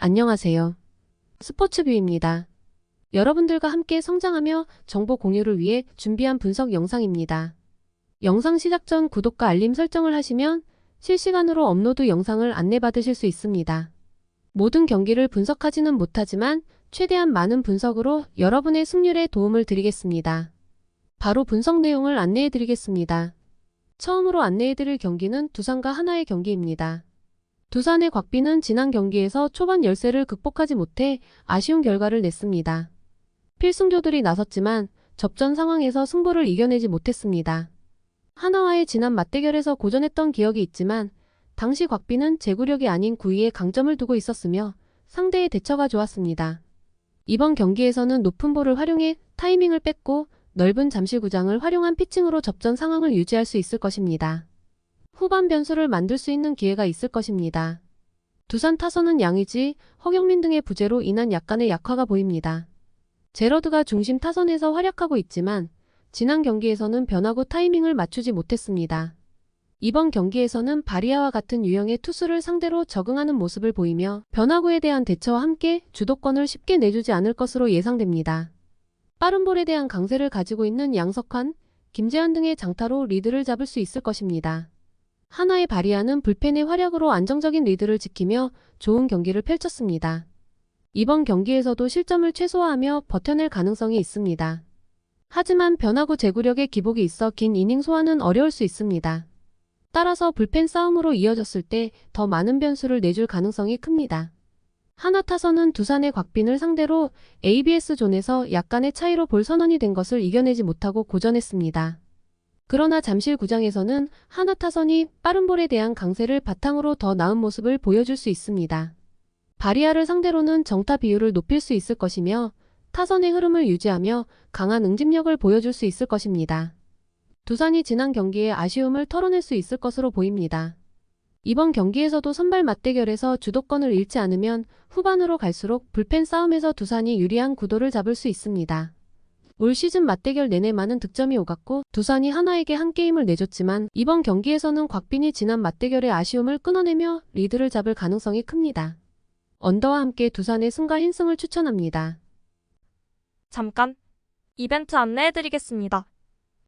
안녕하세요. 스포츠뷰입니다. 여러분들과 함께 성장하며 정보 공유를 위해 준비한 분석 영상입니다. 영상 시작 전 구독과 알림 설정을 하시면 실시간으로 업로드 영상을 안내받으실 수 있습니다. 모든 경기를 분석하지는 못하지만 최대한 많은 분석으로 여러분의 승률에 도움을 드리겠습니다. 바로 분석 내용을 안내해드리겠습니다. 처음으로 안내해드릴 경기는 두산과 하나의 경기입니다. 두산의 곽빈은 지난 경기에서 초반 열세를 극복하지 못해 아쉬운 결과를 냈습니다. 필승조들이 나섰지만 접전 상황에서 승부를 이겨내지 못했습니다. 하나와의 지난 맞대결에서 고전했던 기억이 있지만 당시 곽빈은 제구력이 아닌 구위에 강점을 두고 있었으며 상대의 대처가 좋았습니다. 이번 경기에서는 높은 볼을 활용해 타이밍을 뺐고 넓은 잠실구장을 활용한 피칭으로 접전 상황을 유지할 수 있을 것입니다. 후반 변수를 만들 수 있는 기회가 있을 것입니다. 두산 타선은 양의지, 허경민 등의 부재로 인한 약간의 약화가 보입니다. 제러드가 중심 타선에서 활약하고 있지만 지난 경기에서는 변화구 타이밍을 맞추지 못했습니다. 이번 경기에서는 바리아와 같은 유형의 투수를 상대로 적응하는 모습을 보이며 변화구에 대한 대처와 함께 주도권을 쉽게 내주지 않을 것으로 예상됩니다. 빠른 볼에 대한 강세를 가지고 있는 양석환, 김재환 등의 장타로 리드를 잡을 수 있을 것입니다. 하나의 바리아는 불펜의 활약으로 안정적인 리드를 지키며 좋은 경기를 펼쳤습니다. 이번 경기에서도 실점을 최소화하며 버텨낼 가능성이 있습니다. 하지만 변화구 제구력의 기복이 있어 긴 이닝 소화는 어려울 수 있습니다. 따라서 불펜 싸움으로 이어졌을 때 더 많은 변수를 내줄 가능성이 큽니다. 하나 타선은 두산의 곽빈을 상대로 ABS 존에서 약간의 차이로 볼 선언이 된 것을 이겨내지 못하고 고전했습니다. 그러나 잠실구장에서는 하나 타선이 빠른 볼에 대한 강세를 바탕으로 더 나은 모습을 보여줄 수 있습니다. 바리아를 상대로는 정타 비율을 높일 수 있을 것이며 타선의 흐름을 유지하며 강한 응집력을 보여줄 수 있을 것입니다. 두산이 지난 경기에 아쉬움을 털어낼 수 있을 것으로 보입니다. 이번 경기에서도 선발 맞대결에서 주도권을 잃지 않으면 후반으로 갈수록 불펜 싸움에서 두산이 유리한 구도를 잡을 수 있습니다. 올 시즌 맞대결 내내 많은 득점이 오갔고 두산이 하나에게 한 게임을 내줬지만 이번 경기에서는 곽빈이 지난 맞대결의 아쉬움을 끊어내며 리드를 잡을 가능성이 큽니다. 언더와 함께 두산의 승과 흰승을 추천합니다. 잠깐! 이벤트 안내해드리겠습니다.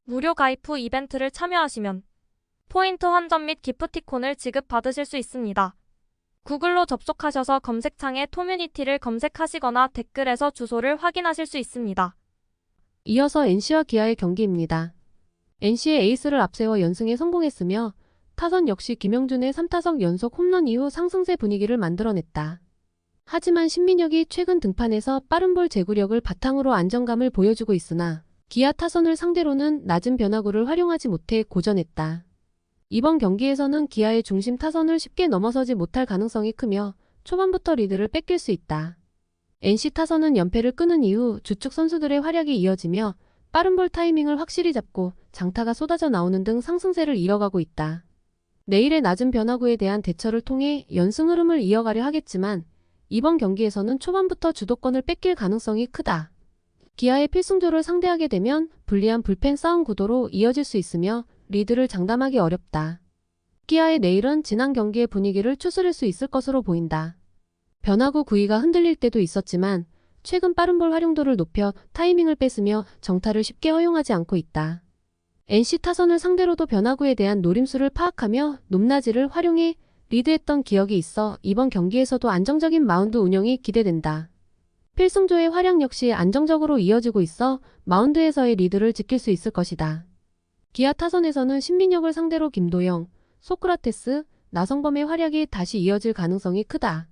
무료 가입 후 이벤트를 참여하시면 포인트 환전 및 기프티콘을 지급받으실 수 있습니다. 구글로 접속하셔서 검색창에 토뮤니티를 검색하시거나 댓글에서 주소를 확인하실 수 있습니다. 이어서 NC와 기아의 경기입니다. NC의 에이스를 앞세워 연승에 성공했으며 타선 역시 김영준의 3타석 연속 홈런 이후 상승세 분위기를 만들어냈다. 하지만 신민혁이 최근 등판에서 빠른 볼 제구력을 바탕으로 안정감을 보여주고 있으나 기아 타선을 상대로는 낮은 변화구를 활용하지 못해 고전했다. 이번 경기에서는 기아의 중심 타선을 쉽게 넘어서지 못할 가능성이 크며 초반부터 리드를 뺏길 수 있다. NC 타선은 연패를 끊은 이후 주축 선수들의 활약이 이어지며 빠른 볼 타이밍을 확실히 잡고 장타가 쏟아져 나오는 등 상승세를 이어가고 있다. 내일의 낮은 변화구에 대한 대처를 통해 연승 흐름을 이어가려 하겠지만 이번 경기에서는 초반부터 주도권을 뺏길 가능성이 크다. 기아의 필승조를 상대하게 되면 불리한 불펜 싸움 구도로 이어질 수 있으며 리드를 장담하기 어렵다. 기아의 내일은 지난 경기의 분위기를 추스릴 수 있을 것으로 보인다. 변화구 구위가 흔들릴 때도 있었지만 최근 빠른 볼 활용도를 높여 타이밍을 뺏으며 정타를 쉽게 허용하지 않고 있다. NC 타선을 상대로도 변화구에 대한 노림수를 파악하며 높낮이를 활용해 리드했던 기억이 있어 이번 경기에서도 안정적인 마운드 운영이 기대된다. 필승조의 활약 역시 안정적으로 이어지고 있어 마운드에서의 리드를 지킬 수 있을 것이다. 기아 타선에서는 신민혁을 상대로 김도영, 소크라테스, 나성범의 활약이 다시 이어질 가능성이 크다.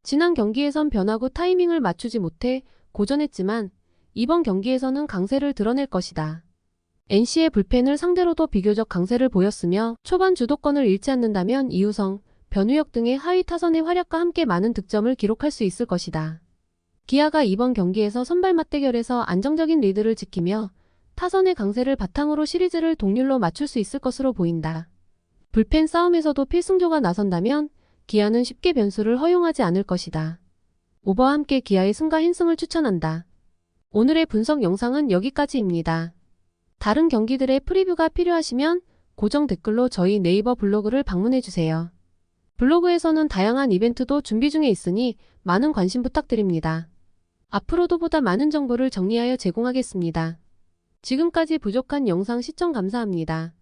지난 경기에선 변화구 타이밍을 맞추지 못해 고전했지만 이번 경기에서는 강세를 드러낼 것이다. NC의 불펜을 상대로도 비교적 강세를 보였으며 초반 주도권을 잃지 않는다면 이우성, 변우혁 등의 하위 타선의 활약과 함께 많은 득점을 기록할 수 있을 것이다. 기아가 이번 경기에서 선발 맞대결에서 안정적인 리드를 지키며 타선의 강세를 바탕으로 시리즈를 동률로 맞출 수 있을 것으로 보인다. 불펜 싸움에서도 필승조가 나선다면 기아는 쉽게 변수를 허용하지 않을 것이다. 오버와 함께 기아의 승과 흰승을 추천한다. 오늘의 분석 영상은 여기까지입니다. 다른 경기들의 프리뷰가 필요하시면 고정 댓글로 저희 네이버 블로그를 방문해주세요. 블로그에서는 다양한 이벤트도 준비 중에 있으니 많은 관심 부탁드립니다. 앞으로도 보다 많은 정보를 정리하여 제공하겠습니다. 지금까지 부족한 영상 시청 감사합니다.